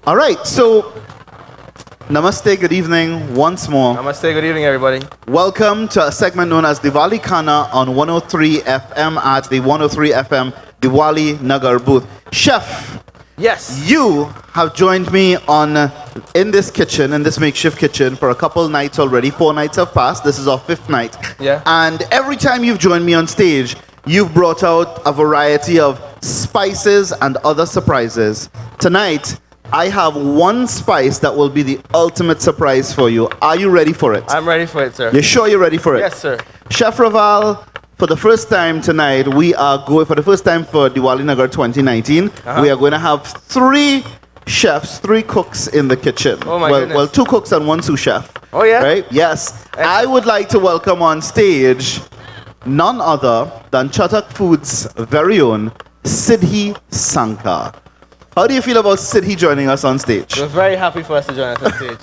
All right, so namaste, good evening once more. Namaste, good evening, everybody. Welcome to a segment known as Divali Khaana on 103 FM at the 103 FM Diwali Nagar booth. Chef, Yes. you have joined me in this kitchen, in this makeshift kitchen, for a couple nights already. 4 nights have passed. This is our 5th night. Yeah. And every time you've joined me on stage, you've brought out a variety of spices and other surprises. Tonight, I have one spice that will be the ultimate surprise for you. Are you ready for it? I'm ready for it, sir. You're sure you're ready for it? Yes, sir. Chef Raval, for the first time tonight, we are going, for the first time for Diwali Nagar 2019, we are going to have 3 chefs, 3 cooks in the kitchen. Oh my goodness. Well, 2 cooks and 1 sous chef. Oh, yeah? Right? Yes. I would like to welcome on stage none other than Chatak Food's very own Siddhi Sankar. How do you feel about Siddhi joining us on stage? We're very happy for us to join us on stage.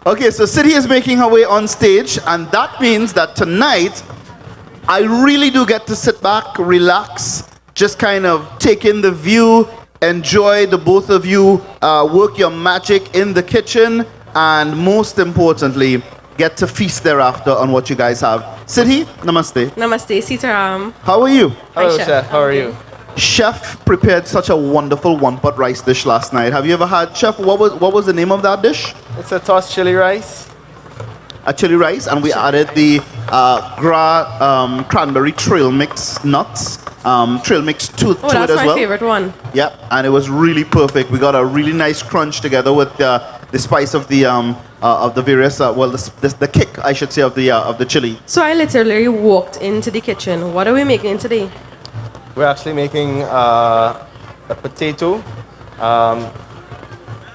Okay, so Siddhi is making her way on stage, and that means that tonight, I really do get to sit back, relax, just kind of take in the view, enjoy the both of you, work your magic in the kitchen, and most importantly, get to feast thereafter on what you guys have. Siddhi, namaste. Namaste, Sitaram. How are you? Hello, Chef. Chef. How are you? Chef prepared such a wonderful one-pot rice dish last night. Have you ever had, Chef, what was the name of that dish? It's a tossed chili rice. A chili rice, and we added the cranberry trail mix nuts, trail mix to Oh, it that's as my well. favorite one. Yeah, and it was really perfect. We got a really nice crunch together with the spice of the various, the kick, I should say, of the chili. So I literally walked into the kitchen. What are we making today? We're actually making a potato,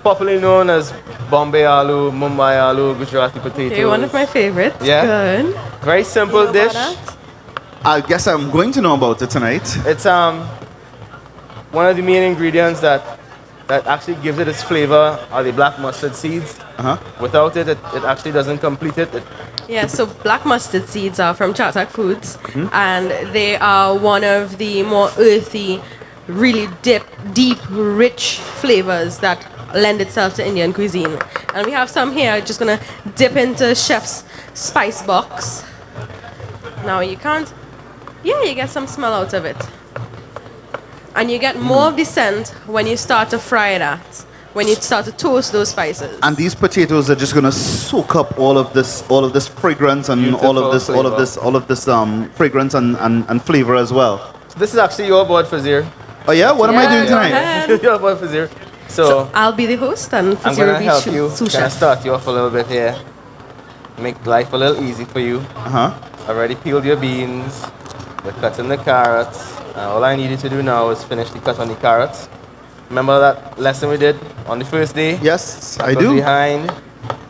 popularly known as Bombay aloo, Mumbai aloo, Gujarati potatoes. Okay, one of my favorites. Yeah. Good. Very simple You know about dish. that? I guess I'm going to know about it tonight. It's one of the main ingredients that actually gives it its flavor are the black mustard seeds. Uh-huh. Without it, it actually doesn't complete it. Yeah, so black mustard seeds are from Chatak Foods, and they are one of the more earthy, really deep, rich flavors that lend itself to Indian cuisine. And we have some here. Just gonna dip into chef's spice box. Now you can't. Yeah, you get some smell out of it, and you get more of the scent when you start to fry that. When you start to toast those spices. And these potatoes are just gonna soak up all of this fragrance and all of this fragrance and flavor as well. So this is actually your board for Zir. Oh yeah, what am I doing go tonight? ahead. Your board for Zir. So So I'll be the host and I'm Fazir gonna will be help you. sous Gonna chef. start you off a little bit here. Make life a little easy for you. Uh-huh. Already peeled your beans. We're cutting the carrots. All I need you to do now is finish the cut on the carrots. Remember that lesson we did on the first day? Yes, I Go do. Behind,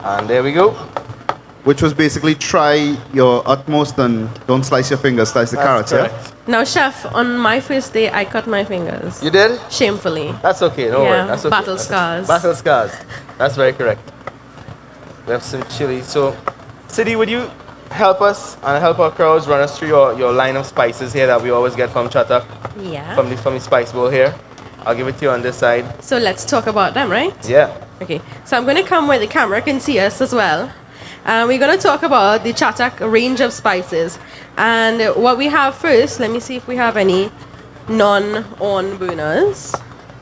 and there we go. Which was basically try your utmost and don't slice your fingers, slice the carrots, That's yeah? correct. Now, chef, on my first day, I cut my fingers. You did? Shamefully. That's okay. Don't Yeah, worry. That's okay. battle scars. Battle scars. That's very correct. We have some chili. So, Siddhi, would you help us and help our crowds run us through your line of spices here that we always get from Chatak, Yeah. from the spice bowl here? I'll give it to you on this side. So let's talk about them, right? Yeah. Okay. So I'm going to come where the camera can see us as well. We're going to talk about the Chatak range of spices. And what we have first, let me see if we have any non-on burners.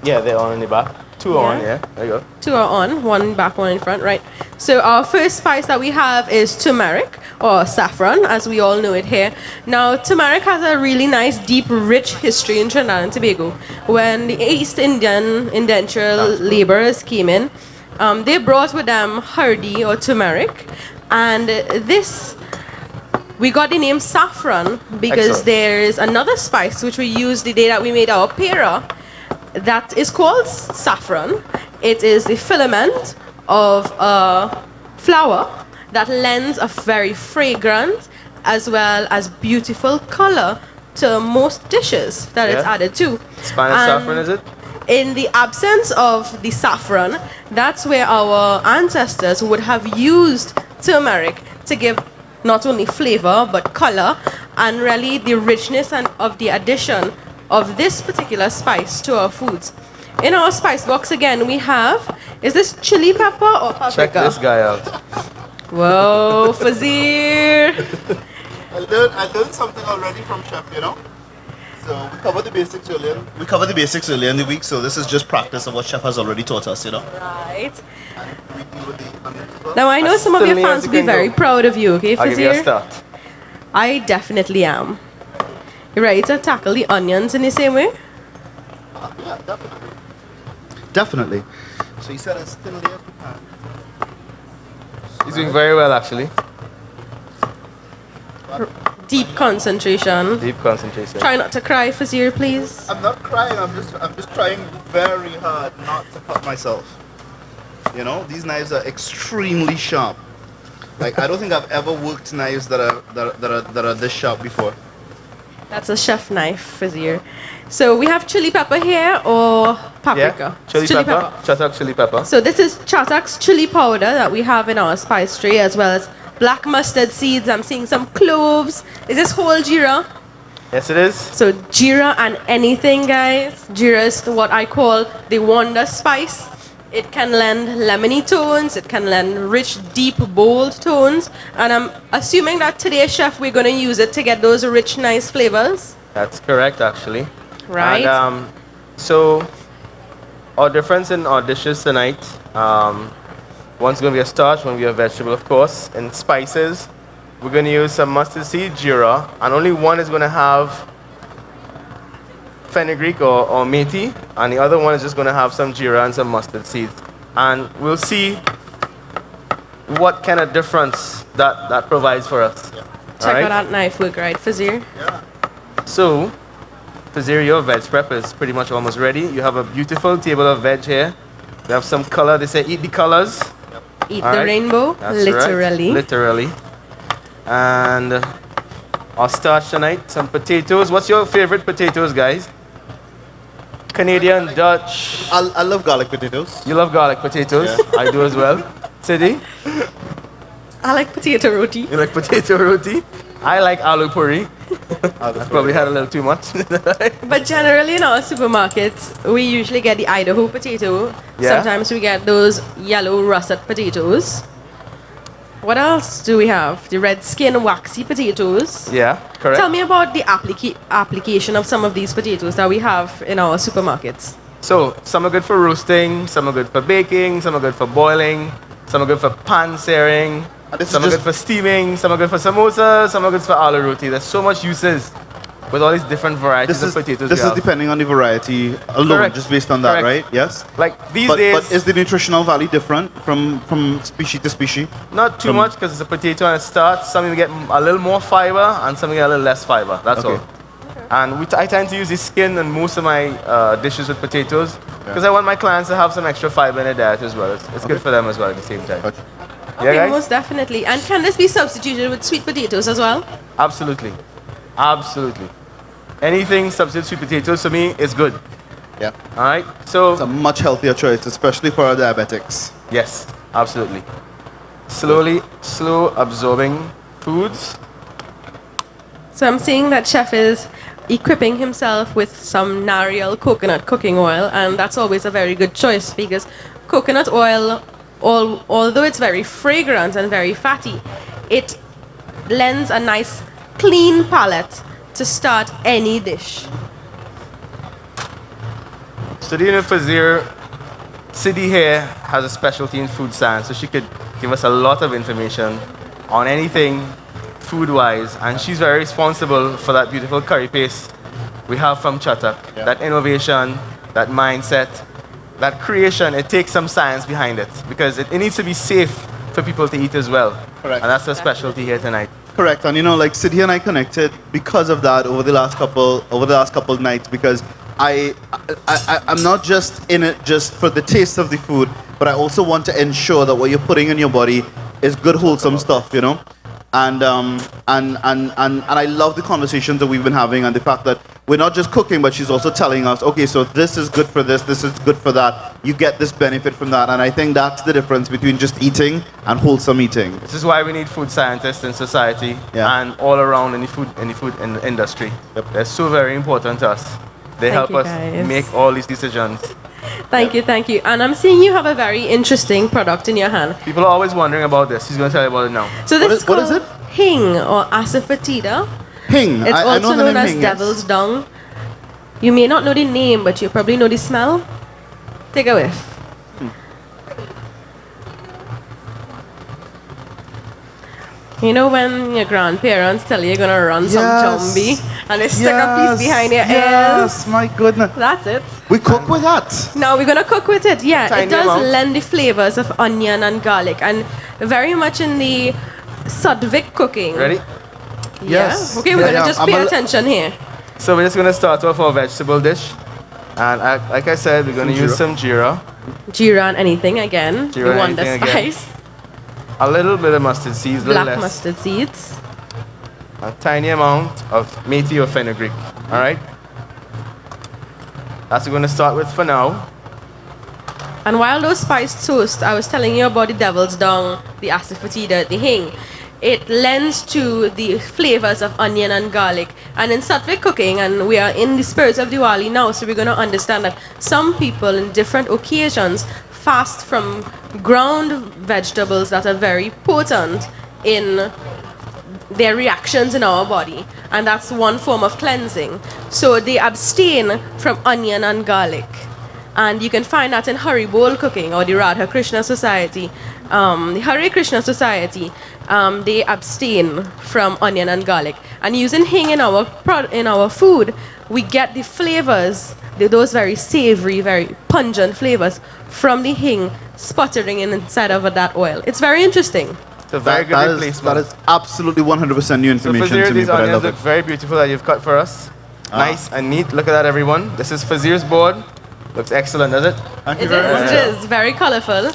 Yeah, they're on in the back. Two on, Yeah. yeah. There you go. 2 are on, 1 back, 1 in front, right? So our first spice that we have is turmeric or saffron, as we all know it here. Now, turmeric has a really nice, deep, rich history in Trinidad and Tobago. When the East Indian indentured laborers came in, they brought with them hardi or turmeric, and this we got the name saffron because Excellent. there is another spice which we used the day that we made our pera that is called saffron. It is the filament of a flower that lends a very fragrant as well as beautiful color to most dishes that it's Yeah. added to. Spanish And saffron, is it? in the absence of the saffron, that's where our ancestors would have used turmeric to give not only flavor but color and really the richness and of the addition of this particular spice to our foods. In our spice box again, we have, is this chili pepper or paprika? Check this guy out. Whoa, Fazir. I learned something already from Chef, you know? So we covered the basics earlier. We covered the basics earlier in the week, so this is just practice of what Chef has already taught us, you know? Right. And we deal with the onions as well. Now, I know some of your Silly as fans you will be can very go. proud of you, okay, I'll give you a Fazir? start. I definitely am. You ready to tackle the onions in the same way? Yeah, definitely. Definitely. So you said as thinly as we can. He's doing very well, actually. Deep concentration. Deep concentration. Try not to cry, Fazir, please. I'm not crying, I'm just trying very hard not to cut myself. You know, these knives are extremely sharp. Like I don't think I've ever worked knives that are this sharp before. That's a chef knife, Fazir. So we have chili pepper here or paprika? Yeah, chili pepper. Chatak chili pepper. So this is Chatak's chili powder that we have in our spice tray, as well as black mustard seeds. I'm seeing some cloves. Is this whole jeera? Yes, it is. So jeera and anything, guys. Jeera is what I call the wonder spice. It can lend lemony tones. It can lend rich, deep, bold tones. And I'm assuming that today, chef, we're going to use it to get those rich, nice flavors. That's correct, actually. Right. And, so, our difference in our dishes tonight, one's going to be a starch, one will be a vegetable, of course. In spices, we're going to use some mustard seed, jeera, and only one is going to have fenugreek or methi, and the other one is just going to have some jeera and some mustard seeds. And we'll see what kind of difference that provides for us. Check out that knife work, right, Fazir? So, Fazir, your veg prep is pretty much almost ready. You have a beautiful table of veg here. We have some color. They say eat the colors. Eat All the right. rainbow, That's literally. right. Literally. And our starch tonight, some potatoes. What's your favorite potatoes, guys? Canadian, Dutch. I love garlic potatoes. You love garlic potatoes. Yeah. I do as well. Sidi, I like potato roti. you like potato roti? I like aloo puri. I probably had a little too much. But generally in our supermarkets, we usually get the Idaho potato. Yeah. Sometimes we get those yellow russet potatoes. What else do we have? The red skin waxy potatoes. Yeah, correct. Tell me about the application of some of these potatoes that we have in our supermarkets. So, some are good for roasting, some are good for baking, some are good for boiling, some are good for pan searing, And this is some are just- good for steaming, some are good for samosas, some are good for aloo roti. There's so much uses with all these different varieties This of potatoes. is we have. depending on the variety alone, Correct. just based on that, Correct. right? Yes. Like these But days, is the nutritional value different from species to species? not too from- much because it's a potato and it starts. Some you get a little more fiber and some you get a little less fiber. That's Okay. all. And I tend to use the skin in most of my dishes with potatoes because I want my clients to have some extra fiber in their diet as well. It's good for them as well at the same time. Gotcha. Okay, guys? most definitely. And can this be substituted with sweet potatoes as well? Absolutely. Absolutely. Anything substitute sweet potatoes for me is good. Yeah. All right. So It's a much healthier choice, especially for our diabetics. yes, absolutely. Slow absorbing foods. So I'm seeing that chef is equipping himself with some Nariel coconut cooking oil, and that's always a very good choice because coconut oil, although it's very fragrant and very fatty, it lends a nice clean palette to start any dish. Studying with Fazir, Sidi here has a specialty in food science, so she could give us a lot of information on anything food-wise, and she's very responsible for that beautiful curry paste we have from Chatak. Yeah. That innovation, that mindset, that creation, it takes some science behind it because it needs to be safe for people to eat as well. Correct. And that's the specialty here tonight. Correct, and you know, like Sidhi and I connected because of that over the last couple nights because I'm not just in it just for the taste of the food, but I also want to ensure that what you're putting in your body is good, wholesome stuff, you know. And I love the conversations that we've been having and the fact that we're not just cooking, but she's also telling us, okay, so this is good for this is good for that. You get this benefit from that, and I think that's the difference between just eating and wholesome eating. This is why we need food scientists in society Yeah. and all around in the food industry. Yep. They're so very important to us. They Thank help you, us guys. make all these decisions. Thank you, thank you. And I'm seeing you have a very interesting product in your hand. People are always wondering about this. She's going to tell you about it now. So this What is called it? hing or asafoetida. Hing. It's I also know the known name as hing, yes. devil's dung. You may not know the name, but you probably know the smell. Take a whiff. You know when your grandparents tell you you're gonna run some Yes. zombie and they stick a piece behind your ears? Yes, my goodness. That's it. We cook with that. Now we're gonna cook with it. Yeah, Tiny it does amount. lend the flavors of onion and garlic, and very much in the Satvik cooking. Ready? Yeah. Yes. Okay, we're Yeah, gonna yeah. just I'm pay a- attention here. So we're just going to start off our vegetable dish. And like I said, we're going to use some jeera, Jeera and anything again. Jeera the and wonder anything again. spice. a little bit of mustard seeds, a little Black less, mustard seeds. a tiny amount of methi or fenugreek. All right? That's what we're going to start with for now. And while those spices toast, I was telling you about the devil's dung, the asafoetida, the hing. It lends to the flavors of onion and garlic. And in Satvik cooking, and we are in the spirit of Diwali now, so we're going to understand that some people in different occasions fast from ground vegetables that are very potent in their reactions in our body. And that's one form of cleansing. So they abstain from onion and garlic. And you can find that in Hari Bol cooking or the Radha Krishna Society. The Hare Krishna Society, they abstain from onion and garlic. And using hing in our food, we get the flavors, those very savory, very pungent flavors from the hing sputtering inside of that oil. It's very interesting. It's a very good That replacement. is absolutely 100% new So information Fazir, to me, these but I onions love look it. very beautiful that you've cut for us. Nice and neat. Look at that, everyone. This is Fazir's board. Looks excellent, does it? Thank you It very much. is very colorful.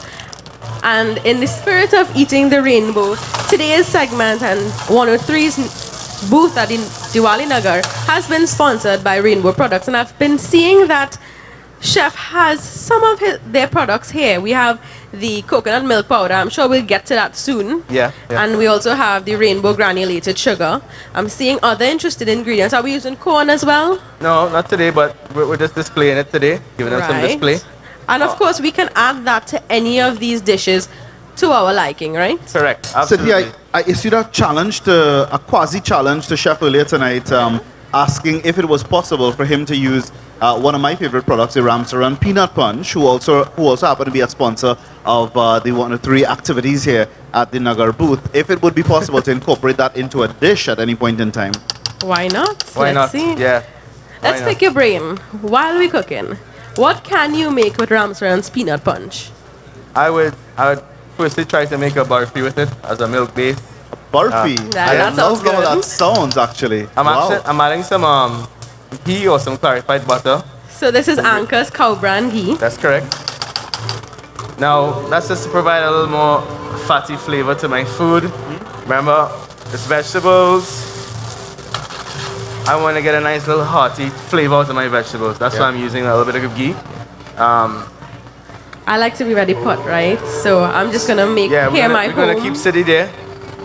And in the spirit of eating the rainbow, today's segment and 103's booth at the Diwali Nagar has been sponsored by Rainbow Products. And I've been seeing that Chef has some of their products here. We have the coconut milk powder. I'm sure we'll get to that soon. Yeah, yeah. And we also have the rainbow granulated sugar. I'm seeing other interested ingredients. Are we using corn as well? No, not today, but we're just displaying it today, giving them some display. And of course, we can add that to any of these dishes to our liking, right? Correct, So absolutely. I issued a challenge a quasi-challenge to Chef earlier tonight, asking if it was possible for him to use one of my favorite products, the Ramsaran Peanut Punch, who also happened to be a sponsor of the 103 activities here at the Nagar booth. If it would be possible to incorporate that into a dish at any point in time. Why not? Why Let's not? see. Yeah. Why Let's not? pick your brain while we're cooking. What can you make with Ramsaran's peanut punch? I would firstly try to make a barfi with it as a milk base. Barfi. That I sounds love how good. that sounds, actually. I'm adding some ghee or some clarified butter. So this is Anchor's cow brand ghee. That's correct. Now, that's just to provide a little more fatty flavor to my food. Remember, it's vegetables. I want to get a nice little hearty flavor out of my vegetables. That's why I'm using a little bit of ghee. I like to be ready pot, right? So I'm just gonna make Yeah, here my we're gonna home. keep city there.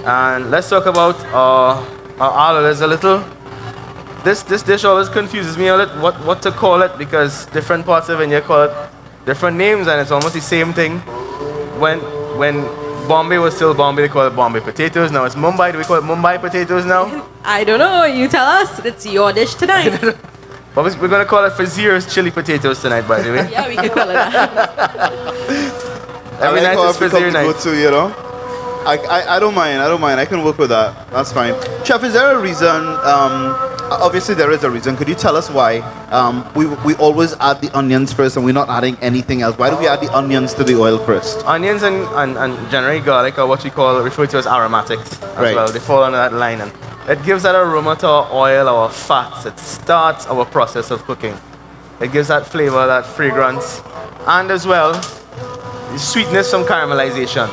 And let's talk about our there's a little. This dish always confuses me a little what to call it, because different parts of India call it different names, and it's almost the same thing. When Bombay was still Bombay, they call it Bombay potatoes. Now it's Mumbai. Do we call it Mumbai potatoes now? I don't know. You tell us. It's your dish tonight. But we're gonna call it Fazir's chili potatoes tonight, by the way. Yeah, we can call it that. Every I like night how is I've become Fazir the night. go-to, you know? I don't mind. I can work with that. That's fine. Chef, is there a reason? Obviously, there is a reason. Could you tell us why we always add the onions first and we're not adding anything else? Why do we add the onions to the oil first? Onions and generally garlic are what we refer to as aromatics as Right. well. They fall under that line, and it gives that aroma to our oil, our fats. It starts our process of cooking. It gives that flavor, that fragrance, and as well, the sweetness from caramelization.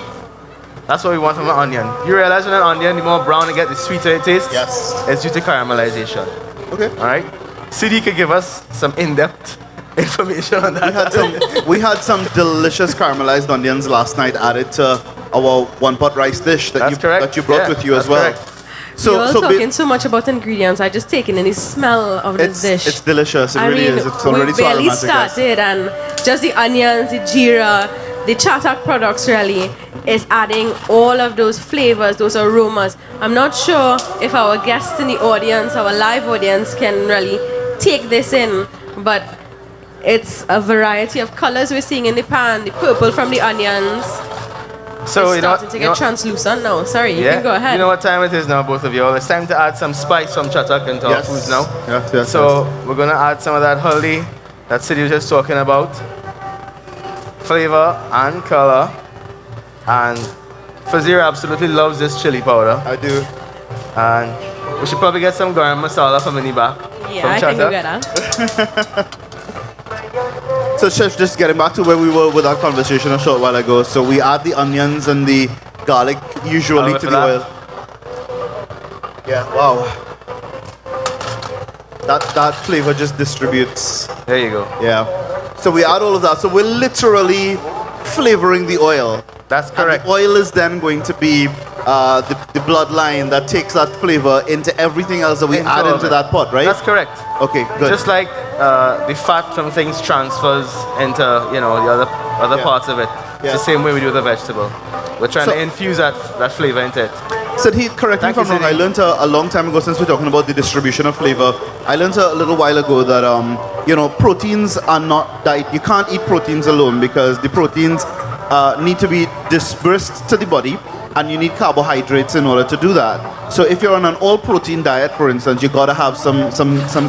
That's what we want from an onion. You realize when an onion, the more brown it gets, the sweeter it tastes? Yes. It's due to caramelization. Okay. All right? CD could give us some in-depth information on that. We had some delicious caramelized onions last night added to our one-pot rice dish that That's correct. that you brought Yeah, with you as that's well. correct. You're so talking so much about ingredients. I just taken in the smell of this dish. It's delicious. It I really mean, is. It's already we so barely aromatic. Yes. started, and just the onions, the jeera, the Chatak products really is adding all of those flavors, those aromas. I'm not sure if our guests in the audience, our live audience, can really take this in, but it's a variety of colors we're seeing in the pan. The purple from the onions. So It's you know, starting to get translucent now. Sorry, you can go ahead. You know what time it is now, both of you all. It's time to add some spice from Chatak into our Yes. foods now. Yes. So we're gonna add some of that haldi that Sidi was just talking about. Flavor and color. And Fazir absolutely loves this chili powder. I do. And we should probably get some garam masala from in the back. Yeah, from I think Chatak. we get that. So, Chef, just getting back to where we were with our conversation a short while ago. So, we add the onions and the garlic usually to the oil. Yeah, wow. That flavor just distributes. There you go. Yeah. So, we add all of that. So, we're literally flavoring the oil. That's And correct. the oil is then going to be the bloodline that takes that flavor into everything else that we add all of into it. that pot, right? That's correct. Okay, good. Just like the fat from things transfers into the other Yeah. parts of it. Yeah. It's the same way we do the vegetable. We're trying So- to infuse that flavor into it. Sid, correct me if Thank I'm you, wrong. I Sidi. learned a long time ago, since we're talking about the distribution of flavor, I learned a little while ago that proteins are not diet. You can't eat proteins alone because the proteins need to be dispersed to the body, and you need carbohydrates in order to do that. So if you're on an all-protein diet, for instance, you gotta have some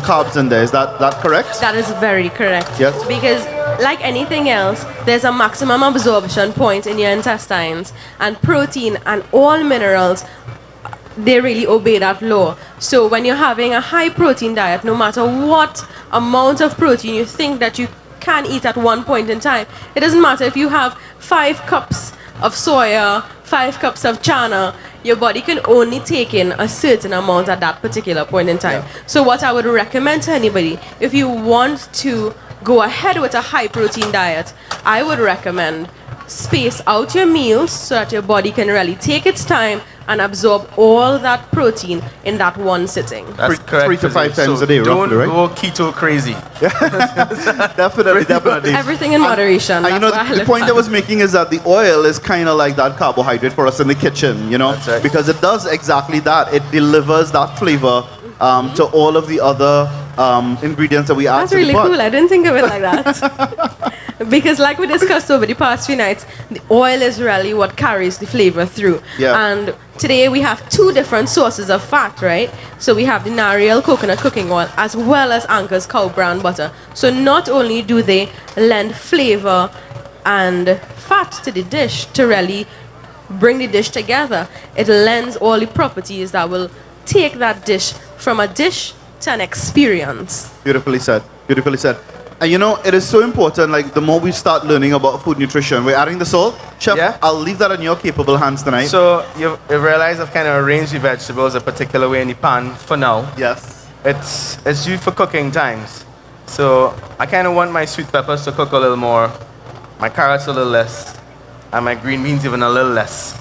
carbs in there. Is that correct? That is very correct. Yes. Because like anything else, there's a maximum absorption point in your intestines, and protein and all minerals, they really obey that law. So when you're having a high protein diet, no matter what amount of protein you think that you can eat at one point in time, it doesn't matter if you have 5 cups of soya, 5 cups of chana, your body can only take in a certain amount at that particular point in time. So what I would recommend to anybody, if you want to go ahead with a high protein diet, I would recommend space out your meals so that your body can really take its time and absorb all that protein in that one sitting. That's Three- correct. 3 to 5 Fazil. times So a day, Don't roughly, right? go keto crazy. Definitely. Everything in moderation. And That's what I the live point by. I was making is that the oil is kind of like that carbohydrate for us in the kitchen, That's right. because it does exactly that. It delivers that flavor to all of the other ingredients that we add That's to really the pot. cool. I didn't think of it like that. Because like we discussed over the past few nights, the oil is really what carries the flavor through. Yeah. And today we have 2 different sources of fat, right? So we have the Nariel coconut cooking oil as well as Anchor's cow brown butter. So not only do they lend flavor and fat to the dish to really bring the dish together, it lends all the properties that will take that dish from a dish to an experience. Beautifully said. Beautifully said. And it is so important, like the more we start learning about food nutrition, we're adding the salt. Chef, Yeah. I'll leave that in your capable hands tonight. So you realize I've kind of arranged the vegetables a particular way in the pan for now. Yes. It's due for cooking times. So I kind of want my sweet peppers to cook a little more, my carrots a little less, and my green beans even a little less.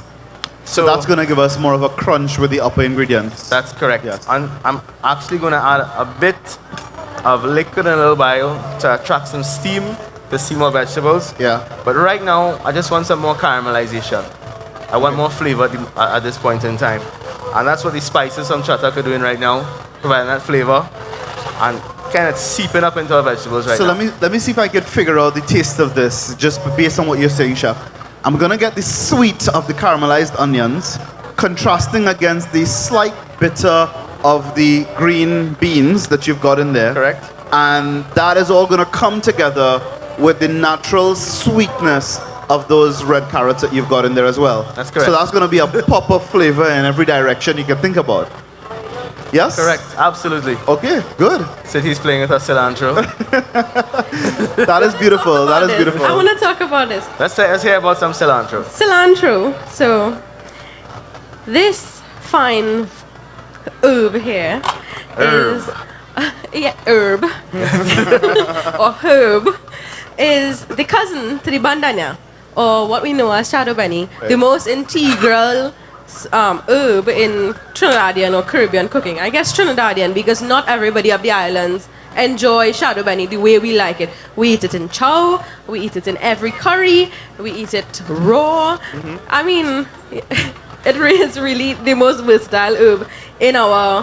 So That's going to give us more of a crunch with the upper ingredients. That's correct. Yes. And I'm actually going to add a bit of liquid and a little bile to attract some steam to see more vegetables. Yeah. But right now, I just want some more caramelization. I want more flavor at this point in time. And that's what the spices from Chatak are doing right now, providing that flavor and kind of seeping up into our vegetables right So now. let me see if I can figure out the taste of this, just based on what you're saying, Chef. I'm gonna get the sweet of the caramelized onions, contrasting against the slight bitter of the green beans that you've got in there. Correct. And that is all gonna come together with the natural sweetness of those red carrots that you've got in there as well. That's correct. So that's gonna be a pop of flavor in every direction you can think about. Yes? Correct. Absolutely. Okay, good. So he's playing with our cilantro. That is beautiful. That is This. beautiful. I want to talk about this. Let's hear about some cilantro. Cilantro. So this fine herb here is herb or herb is the cousin to the bandana, or what we know as shadow bunny, the most integral herb in Trinidadian or Caribbean cooking. I guess Trinidadian because not everybody of the islands enjoy shadow bunny the way we like it. We eat it in chow, we eat it in every curry, we eat it raw. I mean, it is really the most versatile herb in our,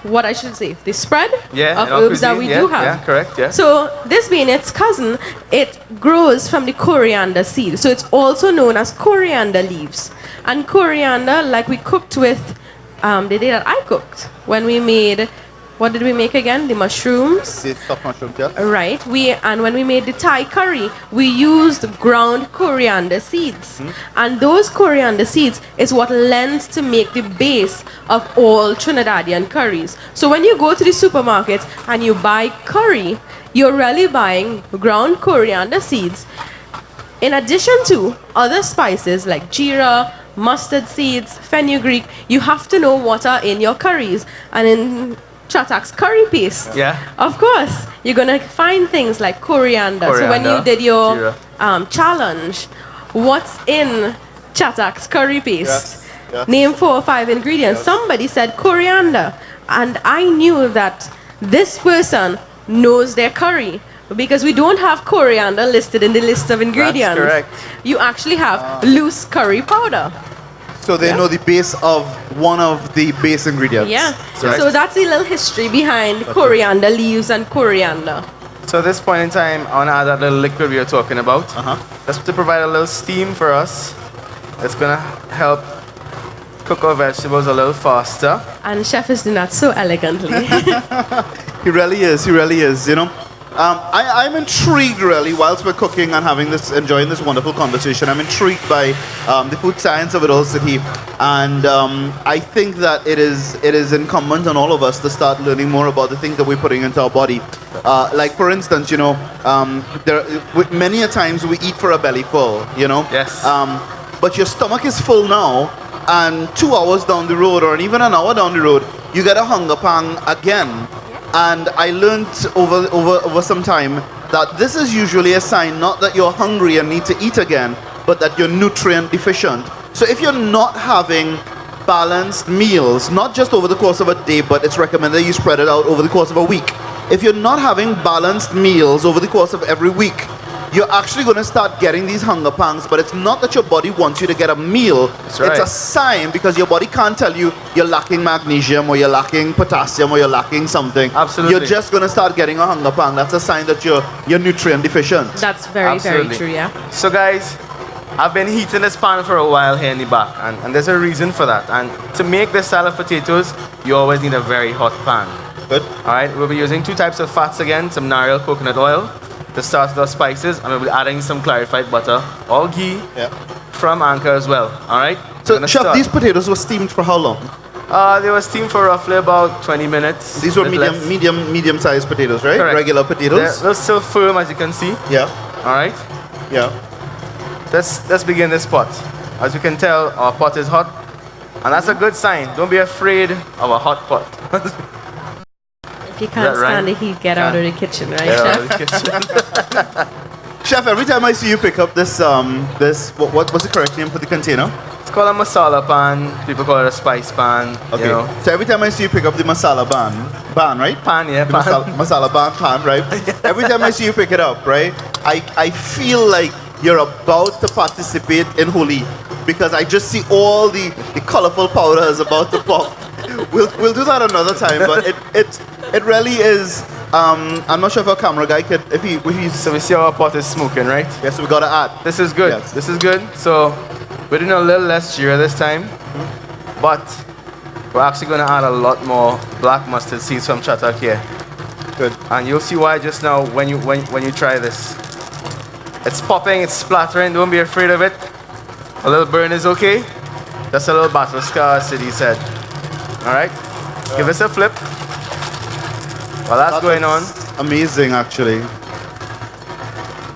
what I should say, the spread Yeah, of in our herbs that cuisine, we yeah, do have. yeah, correct, yeah. So this being its cousin, it grows from the coriander seed. So it's also known as coriander leaves. And coriander, like we cooked with the day that I cooked, when we made, what did we make again? The mushrooms. The stuffed mushrooms, yeah. Right. And when we made the Thai curry, we used ground coriander seeds. And those coriander seeds is what lends to make the base of all Trinidadian curries. So when you go to the supermarket and you buy curry, you're really buying ground coriander seeds in addition to other spices like jeera, mustard seeds, fenugreek. You have to know what are in your curries. And in Chatak's curry paste, of course, you're gonna find things like coriander. So when you did your challenge, what's in Chatak's curry paste? Name 4 or 5 ingredients. Somebody said coriander, and I knew that this person knows their curry because we don't have coriander listed in the list of ingredients. That's correct. You actually have loose curry powder. So they know the base of one of the base ingredients. Yeah. Correct. So that's a little history behind coriander leaves and coriander. So at this point in time, I want to add that little liquid we were talking about. That's to provide a little steam for us. It's going to help cook our vegetables a little faster. And chef is doing that so elegantly. He really is. He really is. You know, I'm intrigued really whilst we're cooking and enjoying this wonderful conversation. I'm intrigued by the food science of it all, City, and I think that it is incumbent on all of us to start learning more about the things that we're putting into our body. Like for instance, you know, many a times we eat for a belly full. You know. Yes. But your stomach is full now, and 2 hours down the road, or even an hour down the road, you get a hunger pang again. And I learned over some time that this is usually a sign not that you're hungry and need to eat again, but that you're nutrient deficient. So if you're not having balanced meals, not just over the course of a day, but it's recommended you spread it out over the course of a week. If you're not having balanced meals over the course of every week, you're actually going to start getting these hunger pangs, but it's not that your body wants you to get a meal. That's right. It's a sign because your body can't tell you you're lacking magnesium or you're lacking potassium or you're lacking something. Absolutely. You're just going to start getting a hunger pang. That's a sign that you're nutrient deficient. That's very, Absolutely. very true, yeah. So guys, I've been heating this pan for a while here in the back, and there's a reason for that. And to make this salad potatoes, you always need a very hot pan. Good. Alright, we'll be using 2 types of fats again, some narrow coconut oil to start with our spices, and we'll be adding some clarified butter or ghee from Anchor as well. Alright? So chef, these potatoes were steamed for how long? They were steamed for roughly about 20 minutes. These were medium-sized potatoes, right? Correct. Regular potatoes. They're still firm, as you can see. Yeah. Alright? Yeah. Let's begin this pot. As you can tell, our pot is hot, and that's a good sign. Don't be afraid of a hot pot. If you can't stand the heat, get out of the kitchen, right, chef? Chef, every time I see you pick up this what's the correct name for the container? It's called a masala pan. People call it a spice pan. Okay. You know. So every time I see you pick up the masala ban, right? Pan, yeah, The pan. masala pan, right? Every time I see you pick it up, right? I feel like you're about to participate in Holi because I just see all the colorful powders about to pop. We'll do that another time, but it really is. I'm not sure if our camera guy could, if he's. So we see how our pot is smoking, right? Yes, we gotta add. This is good. Yes. This is good. So we're doing a little less jeera this time, but we're actually going to add a lot more black mustard seeds from Chatak here. Good. And you'll see why just now when you try this. It's popping, it's splattering. Don't be afraid of it. A little burn is okay. Just a little battle scar, as City said. All right. Give us a flip. While that's going on. Amazing, actually.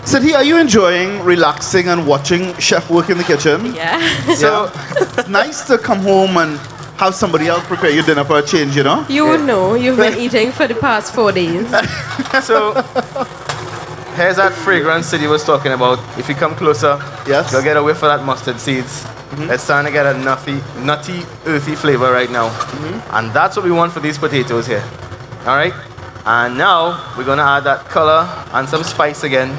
Sidhi, are you enjoying relaxing and watching chef work in the kitchen? Yeah. So it's nice to come home and have somebody else prepare your dinner for a change, you know? You would know. You've been eating for the past 4 days. So here's that fragrance City was talking about. If you come closer, Yes. you'll get a whiff of that mustard seeds. It's starting to get a nutty, earthy flavor right now. And that's what we want for these potatoes here. All right? And now we're gonna add that color and some spice again.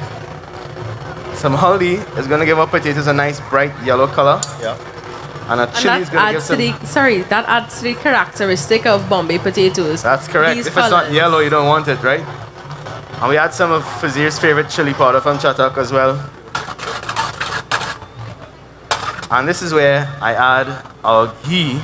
Some haldi is gonna give our potatoes a nice bright yellow color. Yeah. And a And chili is that gonna give adds to some... that adds to the characteristic of Bombay potatoes. That's correct. These If it's not colours. yellow, you don't want it, right? And we add some of Fazir's favorite chili powder from Chatak as well. And this is where I add our ghee.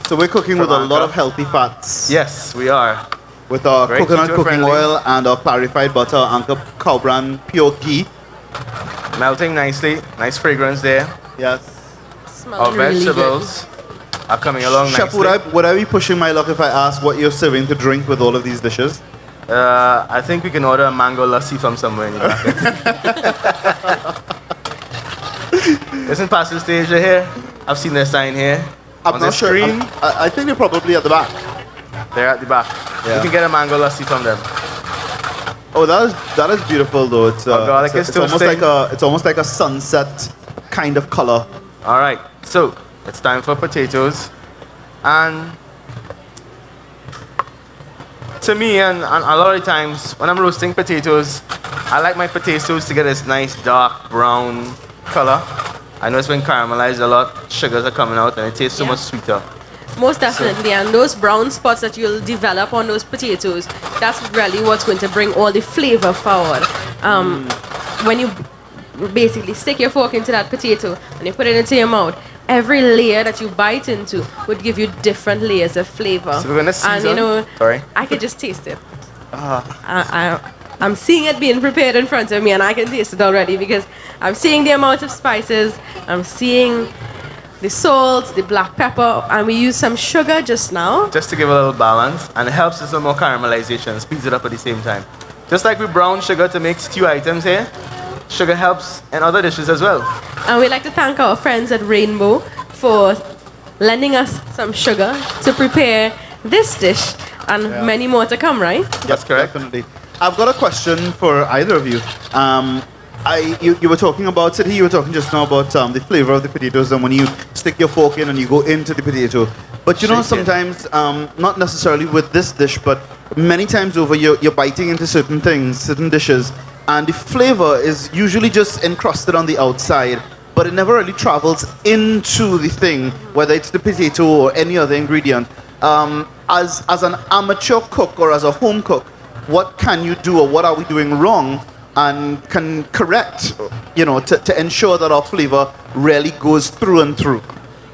So we're cooking with a From lot Amtar. of healthy fats. Yes, we are. With our Very coconut keto cooking friendly. oil and our clarified butter, Anchor cow brand pure ghee. Melting nicely. Nice fragrance there. Yes. Smells Our really good. vegetables are coming along Chef, nicely. would I be pushing my luck if I asked what you're serving to drink with all of these dishes? I think we can order a mango lassi from somewhere in the market. Isn't Pastel Stage here? I've seen their sign here. I'm on not the sure. screen. I think they're probably at the back. They're at the back. Yeah. You can get a mango lassi from them. Oh, that is beautiful though. It's Our garlic is it's almost toasting. it's almost like a sunset kind of color. All right, so it's time for potatoes. And to me, and a lot of the times when I'm roasting potatoes, I like my potatoes to get this nice dark brown color. I know it's been caramelized a lot, sugars are coming out, and it tastes so Yeah. much sweeter. Most definitely, and those brown spots that you'll develop on those potatoes, that's really what's going to bring all the flavor forward. When you basically stick your fork into that potato and you put it into your mouth, every layer that you bite into would give you different layers of flavor. So we're gonna And you season. know, Sorry. I could just taste it. I'm seeing it being prepared in front of me, and I can taste it already because I'm seeing the amount of spices, I'm seeing the salt, the black pepper, and we use some sugar just now. Just to give a little balance, and it helps with some more caramelization, speeds it up at the same time. Just like with brown sugar to make stew items here, sugar helps in other dishes as well. And we'd like to thank our friends at Rainbow for lending us some sugar to prepare this dish and many more to come, right? That's correct. Definitely. I've got a question for either of you. You were talking about, Sidhi, you were talking just now about the flavor of the potatoes and when you stick your fork in and you go into the potato. But you know, Shake it. sometimes, not necessarily with this dish, but many times over, you're biting into certain things, certain dishes, and the flavor is usually just encrusted on the outside, but it never really travels into the thing, whether it's the potato or any other ingredient. As an amateur cook or as a home cook, what can you do or what are we doing wrong and can correct, to ensure that our flavor really goes through and through?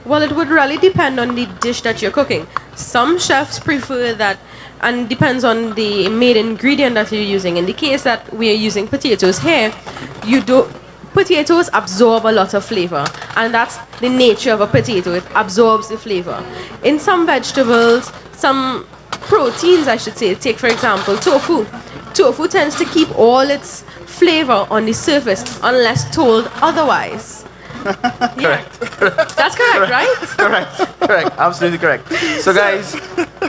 Well, it would really depend on the dish that you're cooking. Some chefs prefer that, and depends on the main ingredient that you're using. In the case that we are using potatoes here, potatoes absorb a lot of flavor, and that's the nature of a potato. It absorbs the flavor. In some vegetables, some proteins, I should say, take for example tofu. Tofu tends to keep all its flavor on the surface unless told otherwise. Correct. That's correct, right? Correct. Absolutely correct. So guys,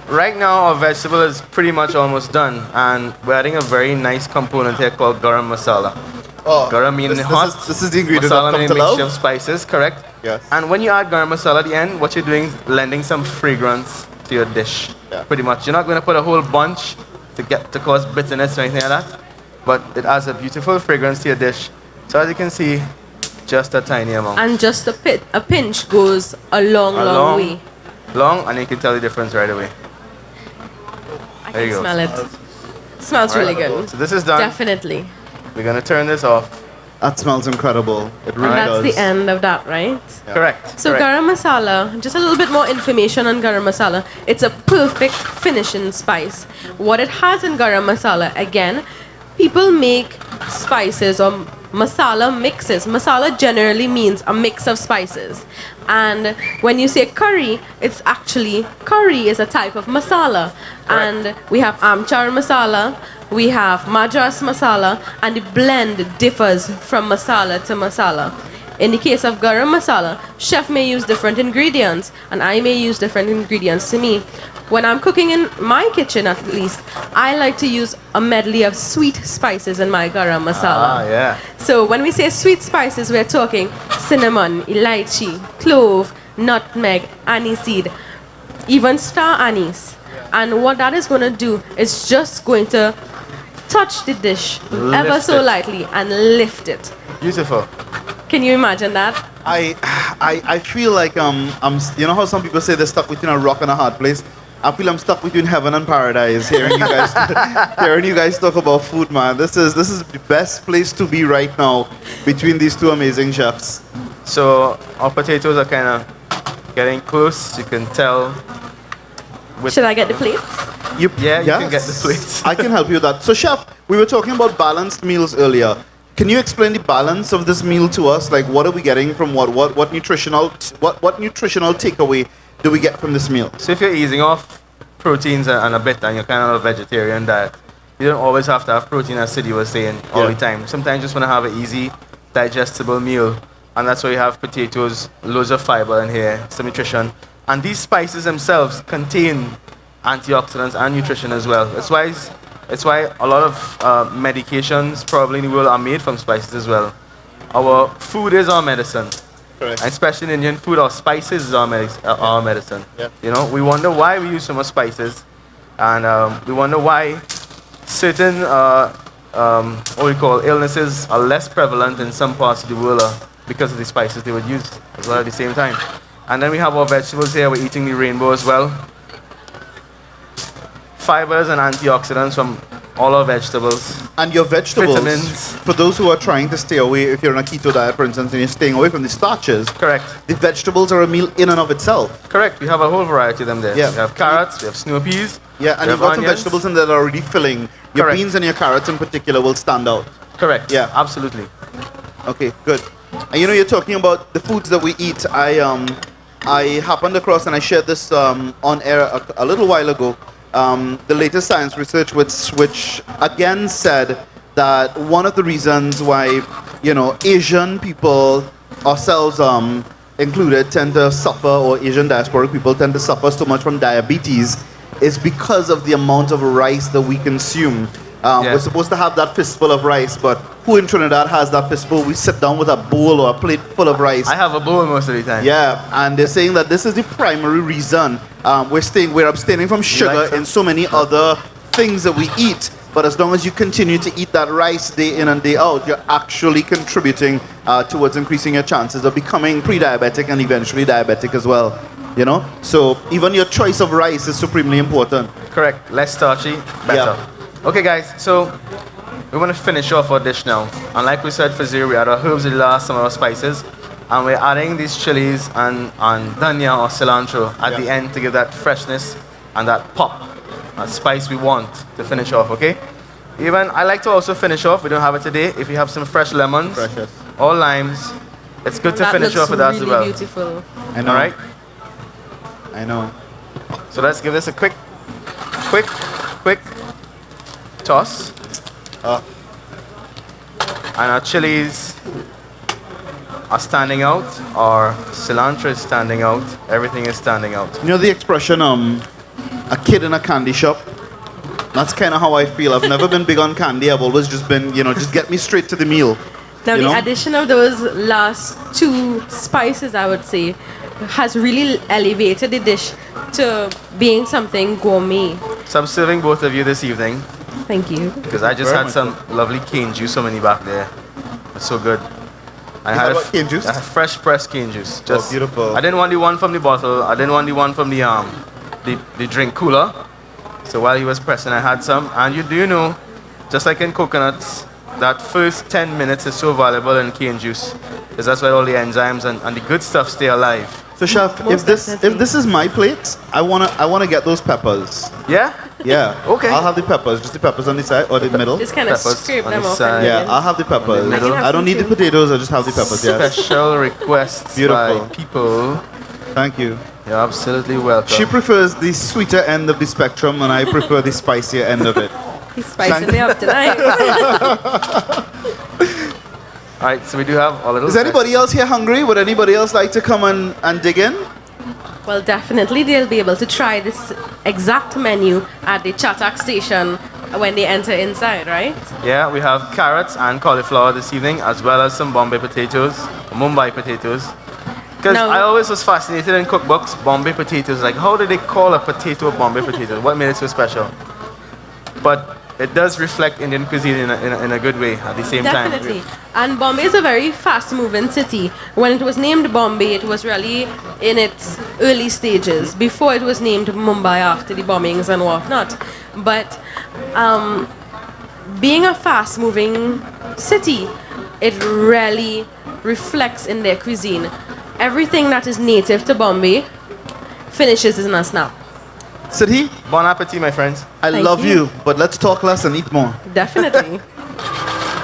right now our vegetable is pretty much almost done, and we're adding a very nice component here called garam masala. Oh, Garam meaning hot. This is the ingredient Masala I've come meaning to mixture love. of spices, correct? Yes. And when you add garam masala at the end, what you're doing is lending some fragrance to your dish. Yeah. Pretty much. You're not going to put a whole bunch to cause bitterness or anything like that, but it adds a beautiful fragrance to your dish. So as you can see, just a tiny amount. And just a pinch goes a long way. Long, and you can tell the difference right away. I There can you go. smell it. Smells really good. So this is done. Definitely. We're going to turn this off. That smells incredible. It really And that's does. the end of that, right? Correct. So correct. garam masala, just a little bit more information on garam masala. It's a perfect finishing spice. What it has in garam masala, again, people make spices or masala mixes. Masala generally means a mix of spices. And when you say curry, it's actually, curry is a type of masala. And we have Amtar masala, we have Madras masala, and the blend differs from masala to masala. In the case of garam masala, chef may use different ingredients, and I may use different ingredients to me. when I'm cooking in my kitchen at least, I like to use a medley of sweet spices in my garam masala. Ah, yeah. So when we say sweet spices, we're talking cinnamon, elaichi, clove, nutmeg, aniseed, even star anise. And what that is going to do is just going to touch the dish ever so lightly and lift it. Beautiful. Can you imagine that? I feel like you know how some people say they're stuck between a rock and a hard place. I feel I'm stuck between heaven and paradise hearing you guys talk about food, man. This is the best place to be right now between these two amazing chefs. So our potatoes are kind of getting close. You can tell. Should I get the plates? You can get the plates. I can help you with that. So, chef, we were talking about balanced meals earlier. Can you explain the balance of this meal to us? Like, what are we getting from what nutritional takeaway do we get from this meal? So if you're easing off proteins and a bit and you're kind of a vegetarian diet, you don't always have to have protein, as Sidney was saying, all the time. Sometimes you just want to have an easy, digestible meal. And that's why you have potatoes, loads of fiber in here, some nutrition. And these spices themselves contain antioxidants and nutrition as well. That's why a lot of medications probably in the world are made from spices as well. Our food is our medicine. Correct. And especially in Indian food, our spices is our medicine. Yeah. You know, we wonder why we use so much spices. And we wonder why certain illnesses are less prevalent in some parts of the world because of the spices they would use as well at the same time. And then we have our vegetables here. We're eating the rainbow as well. Fibers and antioxidants from all our vegetables. And your vegetables, vitamins. for those who are trying to stay away, if you're on a keto diet, for instance, and you're staying away from the starches, Correct. the vegetables are a meal in and of itself. Correct. We have a whole variety of them there. Yeah. We have carrots, we have snow peas. Yeah, and we you've have got some onions. vegetables in there that are already filling. Your Correct. beans and your carrots in particular will stand out. Correct. Yeah. Absolutely. Okay, good. And you know, you're talking about the foods that we eat. I happened across, and I shared this on air a little while ago, the latest science research which again said that one of the reasons why, you know, Asian people, ourselves included, tend to suffer, or Asian diasporic people tend to suffer so much from diabetes is because of the amount of rice that we consume. We're supposed to have that fistful of rice, but who in Trinidad has that fistful? We sit down with a bowl or a plate full of rice. I have a bowl most of the time. Yeah, and they're saying that this is the primary reason we're abstaining from sugar in so many other things that we eat. But as long as you continue to eat that rice day in and day out, you're actually contributing towards increasing your chances of becoming pre-diabetic and eventually diabetic as well. You know, so even your choice of rice is supremely important. Correct. Less starchy, better. Yeah. Okay, guys. So we want to finish off our dish now. And like we said for zero, we had our herbs with the last, some of our spices, and we're adding these chilies and dhania or cilantro at the end to give that freshness and that pop, that spice we want to finish off. Okay. Even I like to also finish off. We don't have it today. If you have some fresh lemons or limes, it's good to That finish looks off with that as really well. beautiful. I know. All right. I know. So let's give this a quick toss. And our chilies are standing out, our cilantro is standing out, everything is standing out. You know the expression, a kid in a candy shop? That's kind of how I feel. I've never been big on candy. I've always just been, you know, just get me straight to the meal. Now, you the know? addition of those last two spices, I would say, has really elevated the dish to being something gourmet. So I'm serving both of you this evening Thank you. because I just had some lovely cane juice from in the back there. It's so good. I had what, cane juice? I had fresh pressed cane juice. Just beautiful. I didn't want the one from the bottle. I didn't want the one from the drink cooler. So while he was pressing, I had some. And you know, just like in coconuts, that first 10 minutes is so valuable in cane juice, because that's where all the enzymes and the good stuff stay alive. So chef, if this is my plate, I wanna get those peppers. Yeah? Yeah. Okay. I'll have the peppers, just the peppers on the side or the middle. Just kind of Peppers scrape on them the off. side. Yeah, I'll have the peppers. In the middle. I don't need the potatoes, I just have the peppers, yes. Special requests Beautiful. by people. Thank you. You're absolutely welcome. She prefers the sweeter end of the spectrum and I prefer the spicier end of it. He's spicing me up tonight. Alright, so we do have a little... Is anybody else here hungry? Would anybody else like to come and dig in? Well, definitely they'll be able to try this exact menu at the Chatak station when they enter inside, right? Yeah, we have carrots and cauliflower this evening, as well as some Bombay potatoes, Mumbai potatoes. Because Now- I always was fascinated in cookbooks, Bombay potatoes. Like, how did they call a potato a Bombay potato? What made it so special? But it does reflect Indian cuisine in a good way at the same time. Definitely. And Bombay is a very fast-moving city. When it was named Bombay, it was really in its early stages, before it was named Mumbai after the bombings and whatnot. But being a fast-moving city, it really reflects in their cuisine. Everything that is native to Bombay finishes in a snap. Siddhi, Bon appetit, my friends. I Thank love you. you, but let's talk less and eat more. Definitely.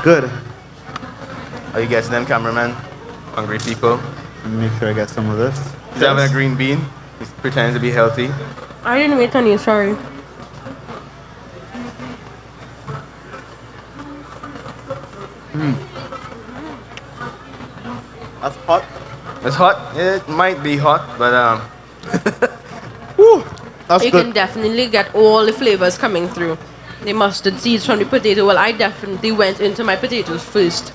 Good. Are you guessing them, cameraman? Hungry people. Make sure I get some of this. He's having a green bean. He's pretending to be healthy. I didn't wait on you, sorry. That's hot. It's hot. It might be hot, but Woo, that's You good. can definitely get all the flavors coming through. The mustard seeds from the potato. Well, I definitely went into my potatoes first.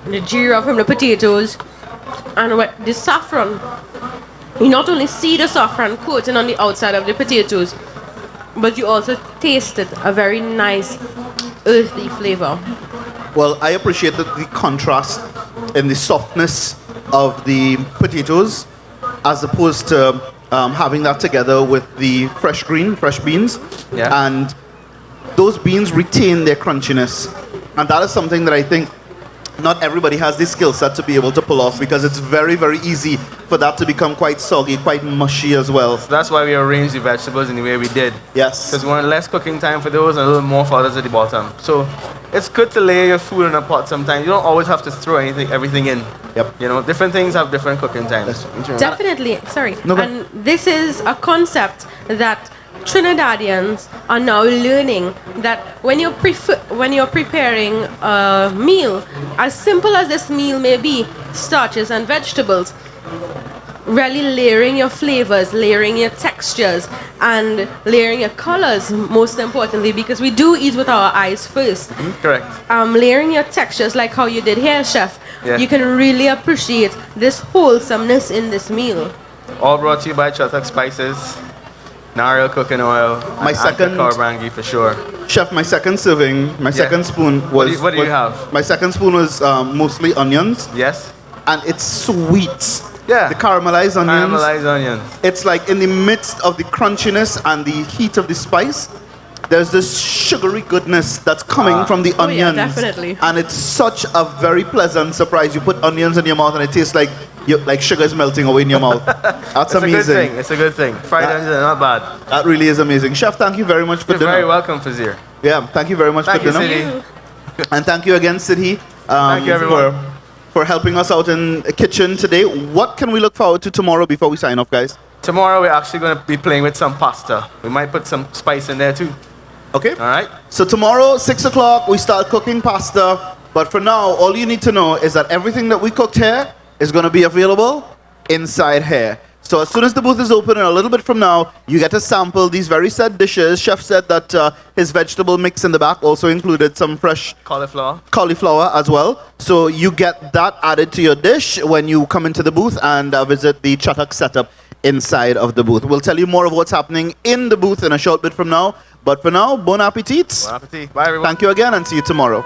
The jeera from the potatoes and the saffron. You not only see the saffron coating on the outside of the potatoes, but you also taste it, a very nice earthy flavor. Well, I appreciate the contrast in the softness of the potatoes as opposed to having that together with the fresh beans. Yeah. And those beans retain their crunchiness. And that is something that I think not everybody has the skill set to be able to pull off, because it's very, very easy for that to become quite soggy, quite mushy as well. that's why we arranged the vegetables in the way we did. Yes. Because we want less cooking time for those and a little more for others at the bottom. So it's good to layer your food in a pot sometimes. You don't always have to throw everything in. Yep. You know, different things have different cooking times. Definitely, sorry. No, go And this is a concept that Trinidadians are now learning, that when you're preparing a meal, as simple as this meal may be, starches and vegetables, really layering your flavors, layering your textures, and layering your colors, most importantly, because we do eat with our eyes first. Correct. Layering your textures like how you did here, chef, Yeah. you can really appreciate this wholesomeness in this meal. All brought to you by Chatak Spices, Narrow cooking oil, My and second- Carbrangi for sure. Chef, my second serving, my second spoon was... What do you was- have? My second spoon was mostly onions, Yes? and it's sweet. Yeah. The caramelized onions. Caramelized onions. It's like in the midst of the crunchiness and the heat of the spice, there's this sugary goodness that's coming from the Oh, yeah, onions. definitely. And it's such a very pleasant surprise. You put onions in your mouth and it tastes like sugar is melting away in your mouth. That's It's a good amazing. thing. It's a good thing. Fried That- onions are not bad. That really is amazing. Chef, thank you very much for You're dinner. very welcome, Fazir. Yeah, thank you very much Thank for you, dinner. Sidi. And thank you again, Siddhi, Thank you, everyone. for helping us out in the kitchen today. What can we look forward to tomorrow before we sign off, guys? Tomorrow we're actually going to be playing with some pasta. We might put some spice in there too. Okay? All right? So tomorrow, 6 o'clock, we start cooking pasta. But for now, all you need to know is that everything that we cooked here is going to be available inside here. So as soon as the booth is open and a little bit from now, you get to sample these very set dishes. Chef said that his vegetable mix in the back also included some fresh cauliflower as well. So you get that added to your dish when you come into the booth and visit the Chatak setup inside of the booth. We'll tell you more of what's happening in the booth in a short bit from now. But for now, bon appetit. Bon appetit. Bye, everyone. Thank you again and see you tomorrow.